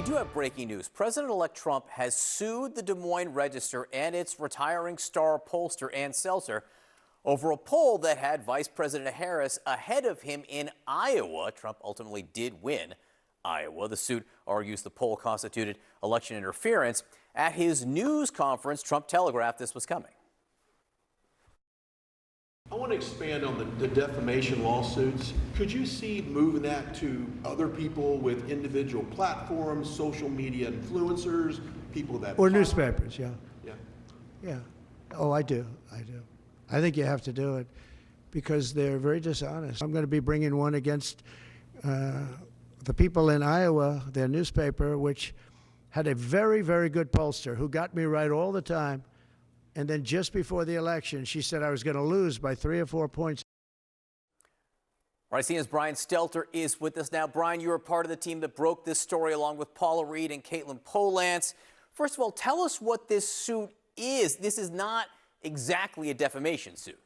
do have breaking news. President-elect Trump has sued the Des Moines Register and its retiring star pollster Ann Selzer over a poll that had Vice President Harris ahead of him in Iowa. Trump ultimately did win Iowa. The suit argues the poll constituted election interference. At his news conference, Trump telegraphed this was coming. I want to expand on the defamation lawsuits. Could you see moving that to other people with individual platforms, social media influencers, people that... Or newspapers, yeah. Yeah. Yeah. Oh, I do. I think you have to do it because they're very dishonest. I'm going to be bringing one against the people in Iowa, their newspaper, which had a very, very good pollster who got me right all the time. And then just before the election, she said I was going to lose by 3 or 4 points. All right, CNN's Brian Stelter is with us now. Brian, you were part of the team that broke this story along with Paula Reed and Caitlin Polance. First of all, tell us what this suit is. This is not exactly a defamation suit.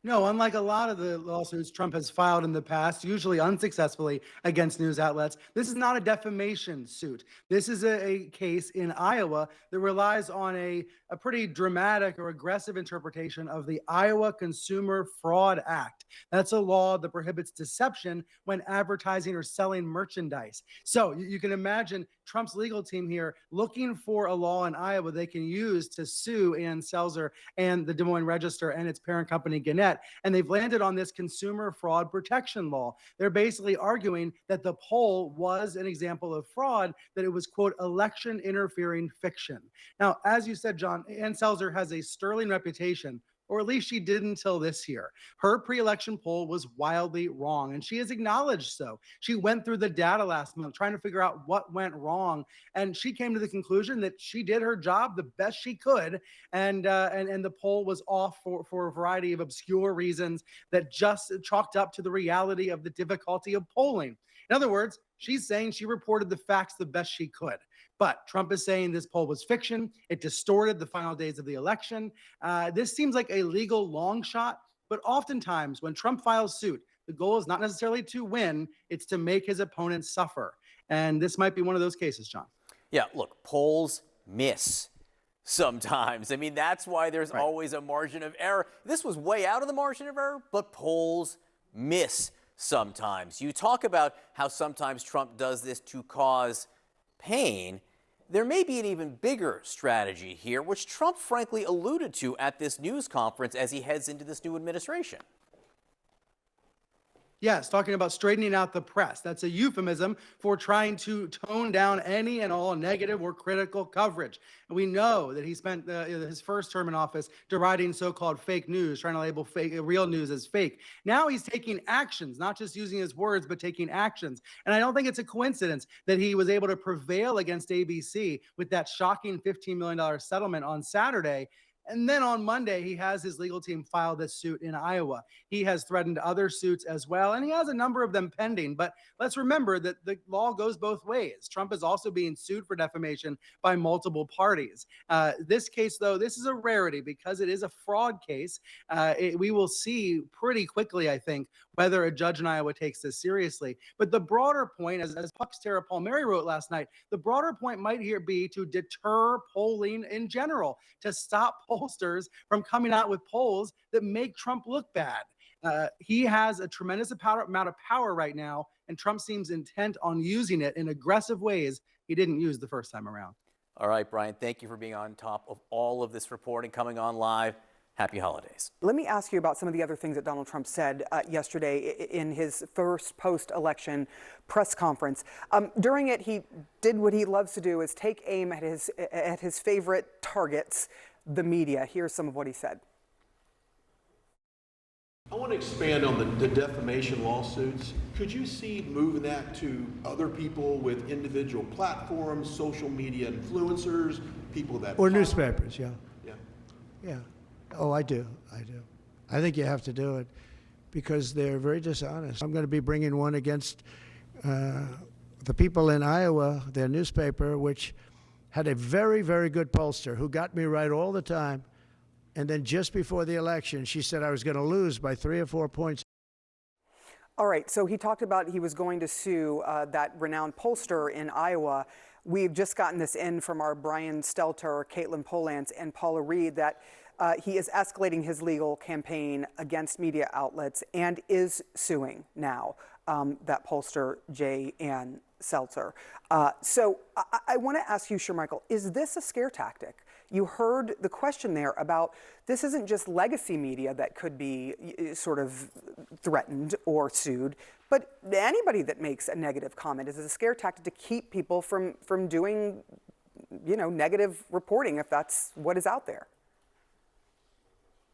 No, unlike a lot of the lawsuits Trump has filed in the past, usually unsuccessfully against news outlets, this is not a defamation suit. This is a case in Iowa that relies on a pretty dramatic or aggressive interpretation of the Iowa Consumer Fraud Act. That's a law that prohibits deception when advertising or selling merchandise. So you can imagine Trump's legal team here looking for a law in Iowa they can use to sue Ann Selzer and the Des Moines Register and its parent company, Gannett. And they've landed on this consumer fraud protection law. They're basically arguing that the poll was an example of fraud, that it was, quote, election interfering fiction. Now, as you said, John, Ann Selzer has a sterling reputation, or at least she did until this year. Her pre-election poll was wildly wrong, and she has acknowledged so. She went through the data last month trying to figure out what went wrong, and she came to the conclusion that she did her job the best she could, and the poll was off for a variety of obscure reasons that just chalked up to the reality of the difficulty of polling. In other words, she's saying she reported the facts the best she could. But Trump is saying this poll was fiction. It distorted the final days of the election. This seems like a legal long shot, but oftentimes when Trump files suit, the goal is not necessarily to win, it's to make his opponents suffer. And this might be one of those cases, John. Yeah, look, polls miss sometimes. I mean, that's why there's always a margin of error. This was way out of the margin of error, but polls miss sometimes. You talk about how sometimes Trump does this to cause pain. There may be an even bigger strategy here, which Trump frankly alluded to at this news conference as he heads into this new administration. Yes, talking about straightening out the press. That's a euphemism for trying to tone down any and all negative or critical coverage. And we know that he spent his first term in office deriding so-called fake news, trying to label real news as fake. Now he's taking actions, not just using his words, but taking actions. And I don't think it's a coincidence that he was able to prevail against ABC with that shocking $15 million settlement on Saturday. And then on Monday, he has his legal team file this suit in Iowa. He has threatened other suits as well, and he has a number of them pending. But let's remember that the law goes both ways. Trump is also being sued for defamation by multiple parties. This case, though, this is a rarity because it is a fraud case. We will see pretty quickly, I think, whether a judge in Iowa takes this seriously. But the broader point, as Puck's Tara Palmieri wrote last night, the broader point might here be to deter polling in general, to stop pollsters from coming out with polls that make Trump look bad. He has a tremendous amount of power right now, and Trump seems intent on using it in aggressive ways he didn't use the first time around. All right, Brian, thank you for being on top of all of this reporting, coming on live. Happy holidays. Let me ask you about some of the other things that Donald Trump said yesterday in his first post-election press conference. During it, he did what he loves to do, is take aim at his favorite targets, the media. Here's some of what he said. I want to expand on the defamation lawsuits. Could you see moving that to other people with individual platforms, social media influencers, people that... Or newspapers, yeah. Yeah. Yeah. Oh, I do. I think you have to do it because they're very dishonest. I'm going to be bringing one against the people in Iowa, their newspaper, which had a very, very good pollster who got me right all the time. And then just before the election, she said I was going to lose by 3 or 4 points. All right, so he talked about he was going to sue that renowned pollster in Iowa. We've just gotten this in from our Brian Stelter, Caitlin Polance, and Paula Reed that he is escalating his legal campaign against media outlets and is suing now that pollster, Jay Ann Seltzer. So I want to ask you, Shermichael, is this a scare tactic? You heard the question there about this isn't just legacy media that could be sort of threatened or sued, but anybody that makes a negative comment. Is it a scare tactic to keep people from doing, negative reporting if that's what is out there?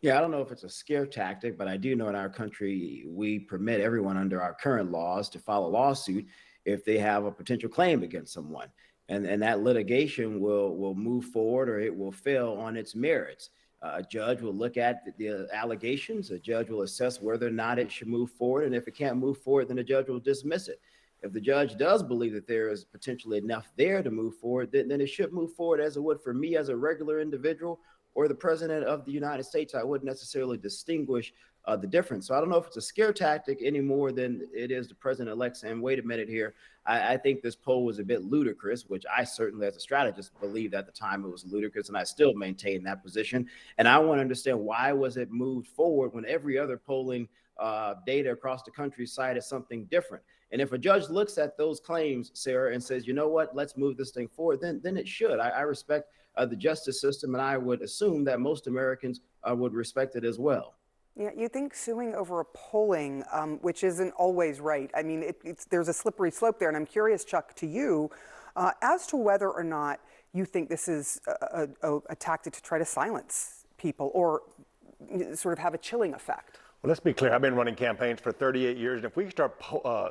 Yeah, I don't know if it's a scare tactic, but I do know in our country, we permit everyone under our current laws to file a lawsuit if they have a potential claim against someone. And that litigation will move forward or it will fail on its merits. A judge will look at the allegations. A judge will assess whether or not it should move forward. And if it can't move forward, then the judge will dismiss it. If the judge does believe that there is potentially enough there to move forward, then it should move forward as it would for me as a regular individual or the president of the United States. I wouldn't necessarily distinguish the difference. So I don't know if it's a scare tactic any more than it is the president-elect saying, wait a minute here. I think this poll was a bit ludicrous, which I certainly as a strategist believed at the time it was ludicrous, and I still maintain that position. And I want to understand why was it moved forward when every other polling data across the country cited something different. And if a judge looks at those claims, Sarah, and says, you know what, let's move this thing forward, then it should. I respect the justice system, and I would assume that most Americans would respect it as well. Yeah, you think suing over a polling, which isn't always right. I mean, there's a slippery slope there. And I'm curious, Chuck, to you, as to whether or not you think this is a tactic to try to silence people or sort of have a chilling effect. Well, let's be clear. I've been running campaigns for 38 years, and if we start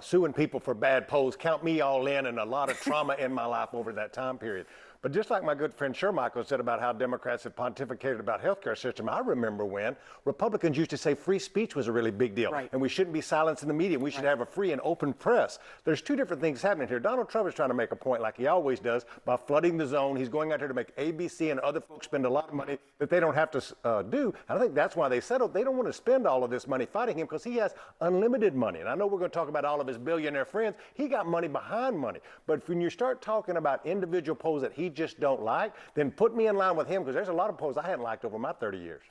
suing people for bad polls, count me all in, and a lot of trauma in my life over that time period. But just like my good friend Shermichael said about how Democrats have pontificated about healthcare system, I remember when Republicans used to say free speech was a really big deal, right, and we shouldn't be silencing the media. We should have a free and open press. There's two different things happening here. Donald Trump is trying to make a point, like he always does, by flooding the zone. He's going out here to make ABC and other folks spend a lot of money that they don't have to do. And I think that's why they settled. They don't want to spend all of this money fighting him because he has unlimited money. And I know we're going to talk about all of his billionaire friends. He got money behind money. But when you start talking about individual polls that he just don't like, then put me in line with him, because there's a lot of polls I hadn't liked over my 30 years.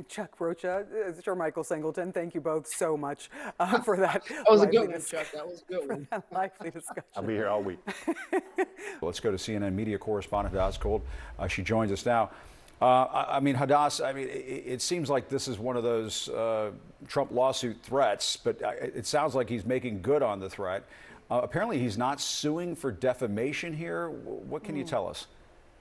Chuck Rocha, Shermichael Singleton, thank you both so much for that. That was a good one, Chuck. That was a good one. Lively discussion. I'll be here all week. Let's go to CNN media correspondent Hadass Gold. She joins us now. I mean, Hadass, it seems like this is one of those Trump lawsuit threats, but it sounds like he's making good on the threat. Apparently, he's not suing for defamation here. What can you tell us?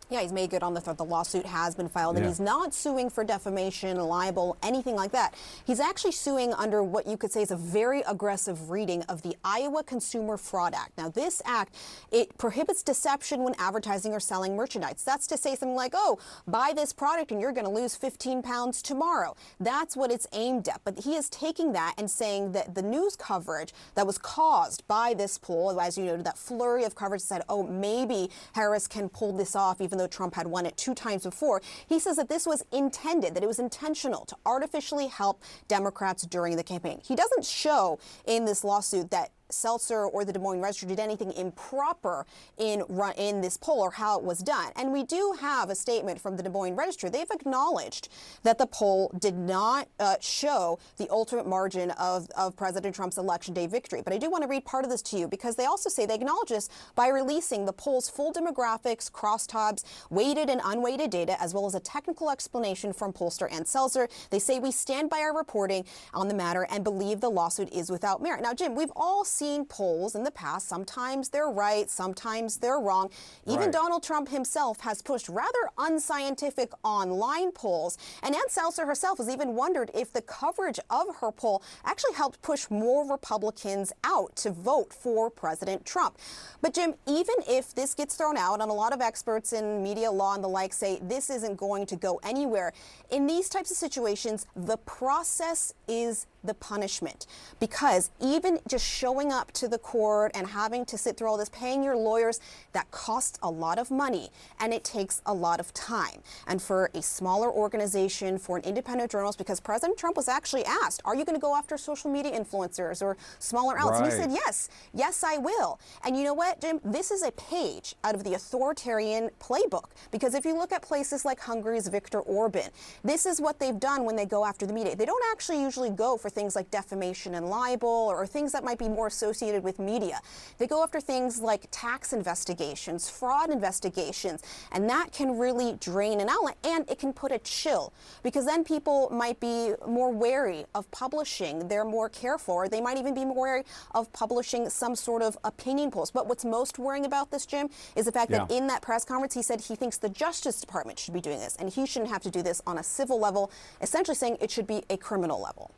Yeah, he's made good on the threat. The lawsuit has been filed, and he's not suing for defamation, libel, anything like that. He's actually suing under what you could say is a very aggressive reading of the Iowa Consumer Fraud Act. Now, this act, it prohibits deception when advertising or selling merchandise. That's to say something like, oh, buy this product and you're going to lose 15 pounds tomorrow. That's what it's aimed at. But he is taking that and saying that the news coverage that was caused by this poll, as you noted, that flurry of coverage said, oh, maybe Harris can pull this off, even though Trump had won it 2 times before. He says that this was intended, that it was intentional to artificially help Democrats during the campaign. He doesn't show in this lawsuit that Seltzer or the Des Moines Register did anything improper in this poll or how it was done. And we do have a statement from the Des Moines Register. They've acknowledged that the poll did not show the ultimate margin of President Trump's Election Day victory. But I do want to read part of this to you, because they also say they acknowledge this by releasing the poll's full demographics, crosstabs, weighted and unweighted data, as well as a technical explanation from pollster Ann Seltzer. They say we stand by our reporting on the matter and believe the lawsuit is without merit. Now, Jim, we've all seen polls in the past. Sometimes they're right, sometimes they're wrong. Even Donald Trump himself has pushed rather unscientific online polls. And Ann Seltzer herself has even wondered if the coverage of her poll actually helped push more Republicans out to vote for President Trump. But Jim, even if this gets thrown out, and a lot of experts in media law and the like say this isn't going to go anywhere, in these types of situations, the process is the punishment, because even just showing up to the court and having to sit through all this, paying your lawyers, that costs a lot of money and it takes a lot of time. And for a smaller organization, for an independent journalist, because President Trump was actually asked, are you going to go after social media influencers or smaller outlets? And he said, yes, I will. And you know what, Jim? This is a page out of the authoritarian playbook, because if you look at places like Hungary's Viktor Orban, this is what they've done when they go after the media. They don't actually usually go for things like defamation and libel or things that might be more associated with media. They go after things like tax investigations, fraud investigations, and that can really drain an outlet, and it can put a chill, because then people might be more wary of publishing. They're more careful, or they might even be more wary of publishing some sort of opinion polls. But what's most worrying about this, Jim, is the fact that in that press conference, he said he thinks the Justice Department should be doing this, and he shouldn't have to do this on a civil level, essentially saying it should be a criminal level.